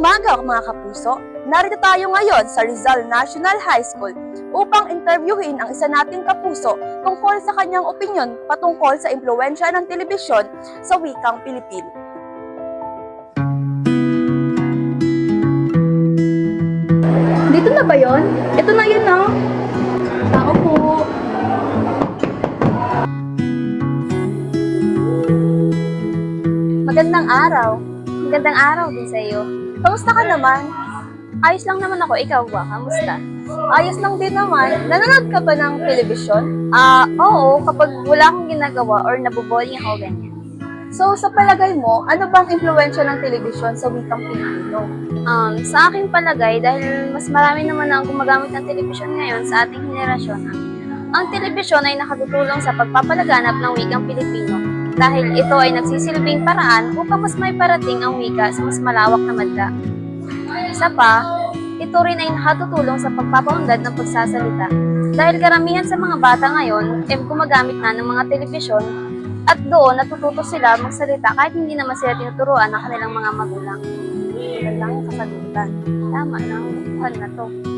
umaga mga kapuso! Narito tayo ngayon sa Rizal National High School upang interviewin ang isa nating kapuso tungkol sa kanyang opinyon patungkol sa impluwensya ng telebisyon sa wikang Pilipino. Dito na ba yon? Ito na yun, no? Tao po. Magandang araw! Magandang araw din sa iyo. Kamusta ka naman? Ayos lang naman ako. Ikaw ba? Kamusta? Ayos lang din naman. Nanonood ka ba ng telebisyon? Oo. Kapag wala akong ginagawa or naboboring ako, ganyan. So, sa palagay mo, ano bang impluwensya ng telebisyon sa wikang Pilipino? Sa aking palagay, dahil mas marami naman ang gumagamit ng telebisyon ngayon sa ating henerasyon, ang telebisyon ay nakatutulong sa pagpapalaganap ng wikang Pilipino dahil ito ay nagsisilbing paraan upang mas may parating ang wika sa mas malawak na madla. Isa pa, ito rin ay nakatutulong sa pagpapaunlad ng pagsasalita dahil karamihan sa mga bata ngayon ay gumagamit na ng mga telebisyon at doon natututo sila magsalita kahit hindi naman sila tinuturuan ng kanilang mga magulang. Yan lang yung kasagutan. Tama na, hal na to.